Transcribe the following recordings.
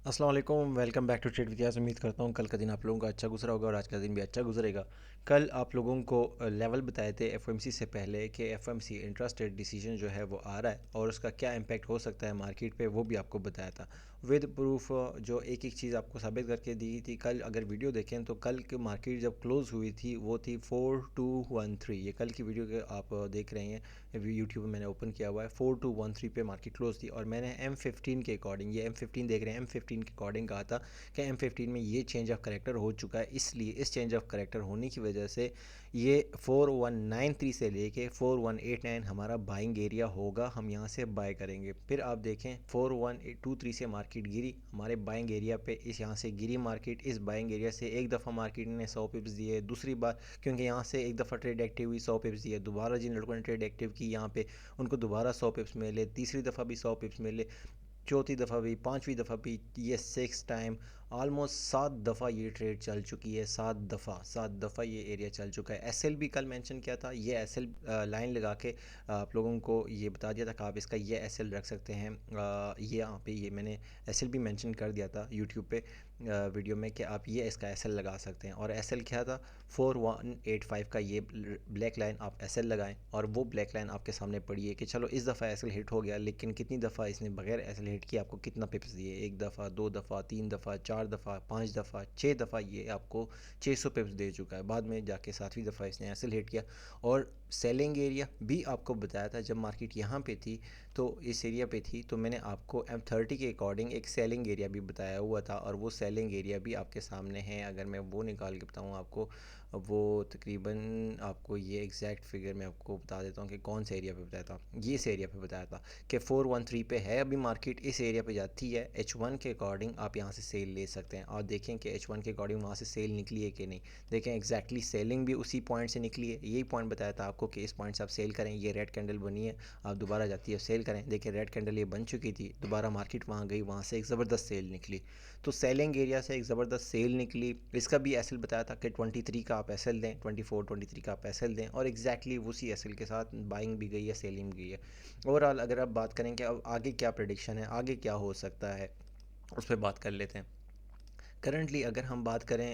अस्सलाम वालेकुम, welcome back to trade with. उम्मीद करता हूँ कल का दिन आप लोगों का अच्छा गुजरा होगा और आज का दिन भी अच्छा गुजरेगा। कल आप लोगों को लेवल बताए थे एफओएमसी से पहले कि एफओएमसी इंटरेस्ट रेट डिसीजन जो है वो आ रहा है और उसका क्या इम्पैक्ट हो सकता है मार्केट पे, वो भी आपको बताया था विद प्रूफ। जो एक एक चीज़ आपको साबित करके दी थी। कल अगर वीडियो देखें तो कल की मार्केट जब क्लोज़ हुई थी वो थी 4213। ये कल की वीडियो के आप देख रहे हैं, यूट्यूब में मैंने ओपन किया हुआ है। 4213 पे मार्केट क्लोज थी और मैंने M15 के अकॉर्डिंग, ये M15 देख रहे हैं, M15 के अकॉर्डिंग कहा था कि M15 में ये चेंज ऑफ करेक्टर हो चुका है, इसलिए इस चेंज ऑफ करेक्टर होने की वजह से ये 4193 से लेके 4189 हमारा बाइंग एरिया होगा। हम यहाँ से बाय करेंगे। फिर आप देखें 4123 से मार्केट गिरी हमारे बाइंग एरिया पे, इस यहाँ से गिरी मार्केट। इस बाइंग एरिया से एक दफ़ा मार्केट ने 100 पिप्स दिए, दूसरी बार क्योंकि यहाँ से एक दफ़ा ट्रेड एक्टिव हुई 100 पिप्स दिए, दोबारा जिन लड़कों ने ट्रेड एक्टिव की यहाँ पे उनको दोबारा 100 पिप्स मिले, तीसरी दफ़ा भी 100 पिप्स मिले, चौथी दफ़ा भी, पांचवी दफ़ा भी। ये 6 टाइम, ऑलमोस्ट 7 दफ़ा ये ट्रेड चल चुकी है। 7 दफ़ा ये एरिया चल चुका है। एसएल भी कल मेंशन किया था, ये एसएल लाइन लगा के आप लोगों को ये बता दिया था कि आप इसका ये एसएल रख सकते हैं। ये यहाँ पे ये मैंने एसएल भी मेंशन कर दिया था यूट्यूब पे वीडियो में कि आप ये इसका एसएल लगा सकते हैं। और एसएल क्या था, 4185 का ये ब्लैक लाइन आप एसएल लगाएं और वो ब्लैक लाइन आपके सामने पड़ी है कि चलो इस दफ़ा एसएल हिट हो गया, लेकिन कितनी दफ़ा इसने बगैर एसएल हिट किया आपको कितना पिप्स दिए? एक दफ़ा, दो दफ़ा, तीन दफ़ा, चार दफ़ा, पाँच दफ़ा, छः दफ़ा, ये आपको 600 पिप्स दे चुका है। बाद में जाके सातवीं दफ़ा इसने एसएल हिट किया। और सेलिंग एरिया भी आपको बताया था जब मार्केट यहाँ पे थी, तो इस एरिया पे थी, तो मैंने आपको M30 के अकॉर्डिंग एक सेलिंग एरिया भी बताया हुआ था और वो सेलिंग एरिया भी आपके सामने है। अगर मैं वो निकाल के बताऊँ आपको, वो तकरीबन आपको ये एग्जैक्ट फिगर मैं आपको बता देता हूँ कि कौन से एरिया पे बताया था। ये इस एरिया पे बताया था कि 413 पे है अभी मार्केट, इस एरिया पे जाती है। H1 के अकॉर्डिंग आप यहाँ से सेल ले सकते हैं और देखें कि H1 के अकॉर्डिंग वहाँ से सेल निकली है कि नहीं। देखें एग्जैक्टली सेलिंग भी उसी पॉइंट से निकली है। यही पॉइंट बताया था आपको कि इस पॉइंट से आप सेल करें। ये रेड कैंडल बनी है, आप दोबारा जाती है सेल करें। देखिए रेड कैंडल ये बन चुकी थी, दोबारा मार्केट वहाँ गई, वहाँ से एक ज़बरदस्त सेल निकली। तो सेलिंग एरिया से एक ज़बरदस्त सेल निकली। इसका भी एसएल बताया था कि 23 का आप एसएल दें, 23 का आप एसएल दें, और एग्जैक्टली उसी एसएल के साथ बाइंग भी गई है, सेलिंग भी गई है। ओवरऑल अगर आप बात करें कि अब आगे क्या प्रेडिक्शन है, आगे क्या हो सकता है, उस पर बात कर लेते हैं। करंटली अगर हम बात करें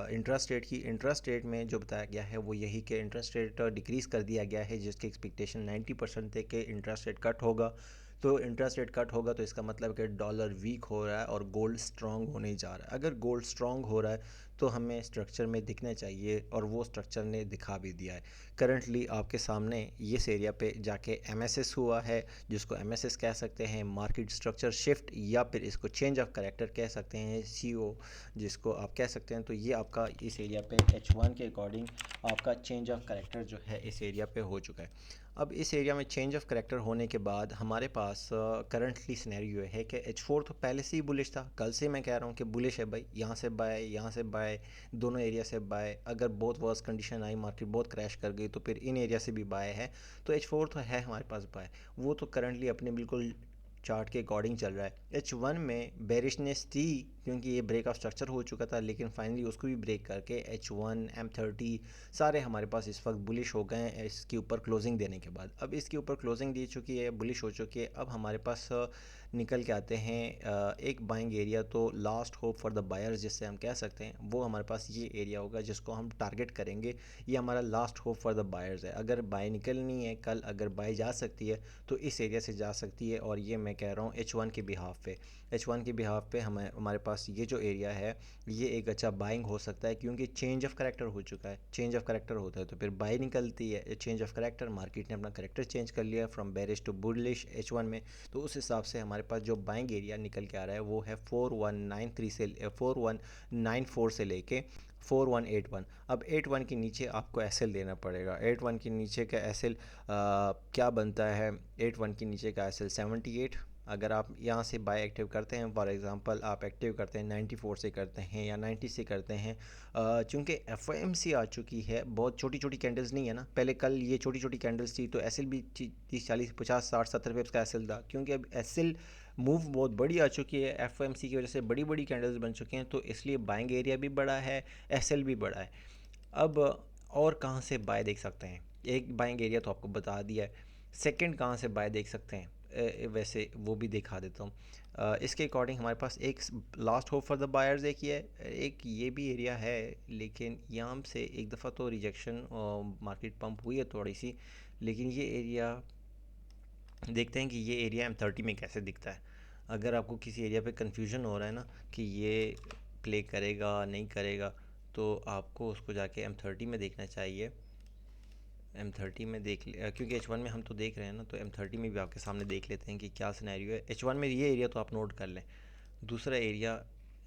इंटरेस्ट रेट की, इंटरेस्ट रेट में जो बताया गया है वो यही कि इंटरेस्ट रेट डिक्रीज़ कर दिया गया है, जिसकी एक्सपेक्टेशन 90% थे कि इंटरेस्ट रेट कट होगा। तो इंटरेस्ट रेट कट होगा तो इसका मतलब कि डॉलर वीक हो रहा है और गोल्ड स्ट्रांग होने जा रहा है। अगर गोल्ड स्ट्रांग हो रहा है तो हमें स्ट्रक्चर में दिखना चाहिए और वो स्ट्रक्चर ने दिखा भी दिया है। करंटली आपके सामने इस एरिया पे जाके एमएसएस हुआ है, जिसको एमएसएस कह सकते हैं, मार्केट स्ट्रक्चर शिफ्ट, या फिर इसको चेंज ऑफ कैरेक्टर कह सकते हैं, सीओ जिसको आप कह सकते हैं। तो ये आपका इस एरिया पे H1 के अकॉर्डिंग आपका चेंज ऑफ कैरेक्टर जो है इस एरिया पे हो चुका है। अब इस एरिया में चेंज ऑफ कैरेक्टर होने के बाद हमारे पास करंटली सिनेरियो है कि H4 तो पहले से ही बुलिश था। कल से मैं कह रहा हूँ कि बुलिश है भाई, यहाँ से बाय, यहाँ से बाय, दोनों एरिया से बाय। अगर बहुत वर्स कंडीशन आई, मार्केट बहुत क्रैश कर गई, तो फिर इन एरिया से भी बाय है। तो H4 तो है हमारे पास बाय, वो तो करंटली अपने बिल्कुल चार्ट के अकॉर्डिंग चल रहा है। H1 में बेरिशनेस थी क्योंकि ये ब्रेक ऑफ स्ट्रक्चर हो चुका था, लेकिन फाइनली उसको भी ब्रेक करके H1 M30 सारे हमारे पास इस वक्त बुलिश हो गए हैं इसके ऊपर क्लोजिंग देने के बाद। अब इसके ऊपर क्लोजिंग दे चुकी है, बुलिश हो चुकी है। अब हमारे पास निकल के आते हैं एक बाइंग एरिया, तो last hope for the buyers जिससे हम कह सकते हैं, वो हमारे पास ये एरिया होगा जिसको हम टारगेट करेंगे। ये हमारा last hope for the buyers है। अगर बाय निकलनी है कल, अगर बाय जा सकती है तो इस एरिया से जा सकती है। और ये मैं कह रहा हूँ H1 के बिहाफ पे, H1 के बिहाफ पे हमारे पास ये जो एरिया है ये एक अच्छा बाइंग हो सकता है, क्योंकि चेंज ऑफ करेक्टर हो चुका है। चेंज ऑफ करेक्टर होता है तो फिर बाय निकलती है। चेंज ऑफ करेक्टर, मार्केट ने अपना करेक्टर चेंज कर लिया from bearish to bullish H1 में। तो उस हिसाब से हमारे पास जो बाइंग एरिया निकल के आ रहा है वो है 4193 से 4194 से लेके 4181। अब 81 के नीचे आपको एसएल देना पड़ेगा। 81 के नीचे का एसएल क्या बनता है? 81 के नीचे का एसएल 78। अगर आप यहाँ से बाय एक्टिव करते हैं, फॉर एग्जांपल आप एक्टिव करते हैं 94 से करते हैं या 90 से करते हैं, चूँकि एफओएमसी आ चुकी है, बहुत छोटी छोटी कैंडल्स नहीं है ना। पहले कल ये छोटी छोटी कैंडल्स थी तो एसएल भी 30 40 50 60 70 का एसएल था, क्योंकि अब एसएल मूव बहुत बड़ी आ चुकी है, एफओएमसी की वजह से बड़ी बड़ी कैंडल्स बन चुके हैं, तो इसलिए बाइंग एरिया भी बड़ा है, एसएल भी बड़ा है। अब और कहाँ से बाय देख सकते हैं? एक बाइंग एरिया तो आपको बता दिया है, सेकंड कहाँ से बाय देख सकते हैं? वैसे वो भी दिखा देता हूँ। इसके अकॉर्डिंग हमारे पास एक last hope for the buyers एक ये भी एरिया है, लेकिन यहाँ से एक दफ़ा तो रिजेक्शन मार्केट पंप हुई है थोड़ी सी, लेकिन ये एरिया देखते हैं कि ये एरिया M30 में कैसे दिखता है। अगर आपको किसी एरिया पे कन्फ्यूजन हो रहा है ना कि ये प्ले करेगा नहीं करेगा, तो आपको उसको जाके M30 में देखना चाहिए। M30 में देख ले, क्योंकि H1 में हम तो देख रहे हैं ना, तो M30 में भी आपके सामने देख लेते हैं कि क्या सिनेरियो है। H1 में ये एरिया तो आप नोट कर लें। दूसरा एरिया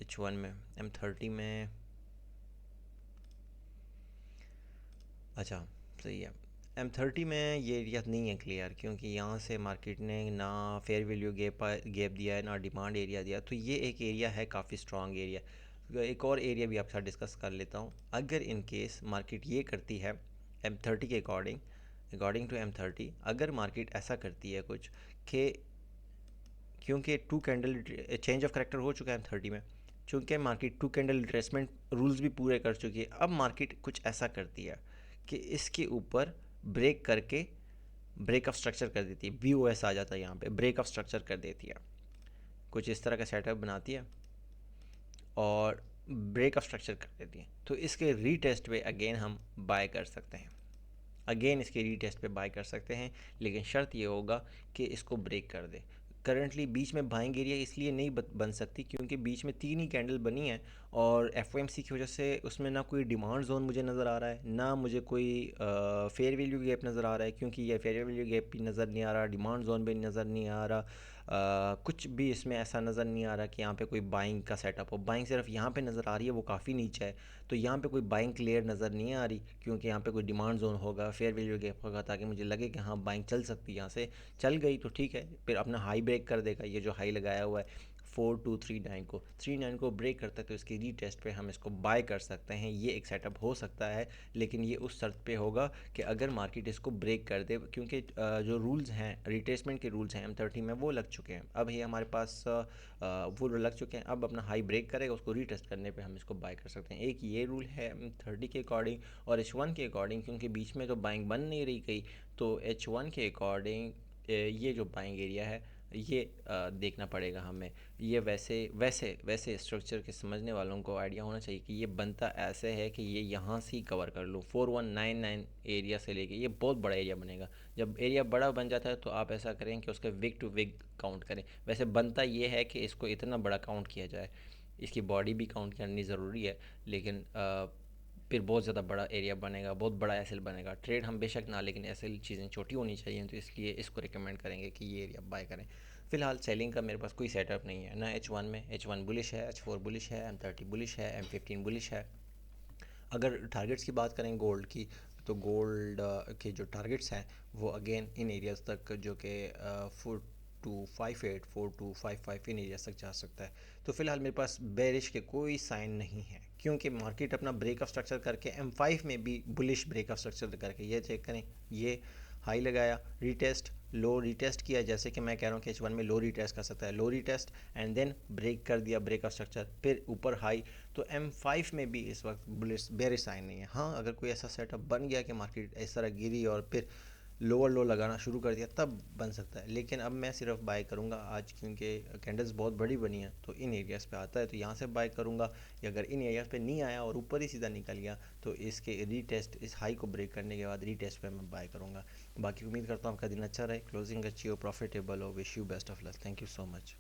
H1 में M30 में, अच्छा सही है, M30 में ये एरिया नहीं है क्लियर, क्योंकि यहाँ से मार्केट ने ना फेयर वैल्यू गैप दिया है ना डिमांड एरिया दिया, तो ये एक एरिया है काफ़ी स्ट्रॉन्ग एरिया। एक और एरिया भी आपके साथ डिस्कस कर लेता हूँ। अगर इन केस मार्केट ये करती है M30 के अकॉर्डिंग टू M30, अगर मार्केट ऐसा करती है कुछ कि, क्योंकि 2 कैंडल चेंज ऑफ करेक्टर हो चुका है M30 में, चूँकि मार्केट 2 कैंडल रिट्रेसमेंट रूल्स भी पूरे कर चुकी है, अब मार्केट कुछ ऐसा करती है कि इसके ऊपर ब्रेक करके ब्रेक ऑफ स्ट्रक्चर कर देती है, BOS आ जाता है यहाँ पे, ब्रेक ऑफ स्ट्रक्चर कर देती है, कुछ इस तरह का सेटअप बनाती है और ब्रेक ऑफ स्ट्रक्चर कर देती है, तो इसके रीटेस्ट पे अगेन हम बाय कर सकते हैं, अगेन इसके रीटेस्ट पे बाय कर सकते हैं, लेकिन शर्त ये होगा कि इसको ब्रेक कर दे। करंटली बीच में बाइंग एरिया इसलिए नहीं बन सकती क्योंकि बीच में 3 ही कैंडल बनी है, और FOMC की वजह से उसमें ना कोई डिमांड जोन मुझे नज़र आ रहा है, ना मुझे कोई फेयर वैल्यू गैप नज़र आ रहा है, क्योंकि ये फेयर वैल्यू गैप भी नज़र नहीं आ रहा, डिमांड जोन भी नज़र नहीं आ रहा, कुछ भी इसमें ऐसा नज़र नहीं आ रहा कि यहाँ पे कोई बाइंग का सेटअप हो। बाइंग सिर्फ यहाँ पे नज़र आ रही है, वो काफ़ी नीचे है, तो यहाँ पे कोई बाइंग क्लियर नज़र नहीं आ रही, क्योंकि यहाँ पे कोई डिमांड जोन होगा, फेयर वैल्यू गैप होगा, ताकि मुझे लगे कि हाँ बाइंग चल सकती है। यहाँ से चल गई तो ठीक है, फिर अपना हाई ब्रेक कर देगा, ये जो हाई लगाया हुआ है 4239 को ब्रेक करता है, तो इसकी रीटेस्ट पे हम इसको बाय कर सकते हैं, ये एक सेटअप हो सकता है, लेकिन ये उस शर्त पे होगा कि अगर मार्केट इसको ब्रेक कर दे, क्योंकि जो रूल्स हैं रिट्रेसमेंट के रूल्स हैं M30 में वो लग चुके हैं, अब ये हमारे पास वो लग चुके हैं, अब अपना हाई ब्रेक करेगा, उसको रीटेस्ट करने पे हम इसको बाय कर सकते हैं। एक ये रूल है M30 के अकॉर्डिंग, और H1 के अकॉर्डिंग, क्योंकि बीच में तो बाइंग बन नहीं रही गई, तो H1 के अकॉर्डिंग ये जो बाइंग एरिया है ये देखना पड़ेगा हमें। ये वैसे वैसे वैसे स्ट्रक्चर के समझने वालों को आइडिया होना चाहिए कि ये बनता ऐसे है कि ये यहाँ से ही कवर कर लो, 4199 एरिया से लेके ये बहुत बड़ा एरिया बनेगा। जब एरिया बड़ा बन जाता है तो आप ऐसा करें कि उसके विग टू विग काउंट करें। वैसे बनता ये है कि इसको इतना बड़ा काउंट किया जाए, इसकी बॉडी भी काउंट करनी ज़रूरी है, लेकिन फिर बहुत ज़्यादा बड़ा एरिया बनेगा, बहुत बड़ा एसएल बनेगा। ट्रेड हम बेशक ना, लेकिन एसएल चीज़ें छोटी होनी चाहिए, तो इसलिए इसको रिकमेंड करेंगे कि ये एरिया बाय करें। फ़िलहाल सेलिंग का मेरे पास कोई सेटअप नहीं है ना। H1 में H1 बुलिश है, H4 बुलिश है, M30 बुलिश है, M15 बुलिश है। अगर टारगेट्स की बात करें गोल्ड की, तो गोल्ड के जो टारगेट्स हैं वो अगेन इन एरियाज़ तक, जो कि 4258 4255 इन एरियाज तक जा सकता है। तो फिलहाल मेरे पास बेरिश के कोई साइन नहीं है, क्योंकि मार्केट अपना ब्रेक ऑफ स्ट्रक्चर करके M5 में भी बुलिश ब्रेक ऑफ स्ट्रक्चर करके, ये चेक करें, ये हाई लगाया, रीटेस्ट, लो रीटेस्ट किया, जैसे कि मैं कह रहा हूँ कि H1 में लो रीटेस्ट कर सकता है, लो रीटेस्ट एंड देन ब्रेक कर दिया ब्रेक ऑफ स्ट्रक्चर, फिर ऊपर हाई। तो M5 में भी इस वक्त बुलिश बेरिश साइन नहीं है। हाँ, अगर कोई ऐसा सेटअप बन गया कि मार्केट इस तरह गिरी और फिर लोअर लो लगाना शुरू कर दिया, तब बन सकता है, लेकिन अब मैं सिर्फ बाय करूंगा आज, क्योंकि कैंडल्स बहुत बड़ी बनी है, तो इन एरियाज़ पे आता है तो यहाँ से बाय करूंगा। या अगर इन एरियाज़ पे नहीं आया और ऊपर ही सीधा निकल गया, तो इसके रीटेस्ट, इस हाई को ब्रेक करने के बाद रीटेस्ट पे मैं बाय करूंगा। बाकी उम्मीद करता हूँ आपका दिन अच्छा रहे, क्लोजिंग अच्छी हो, प्रॉफिटेबल हो। Wish you best of luck. Thank you so much.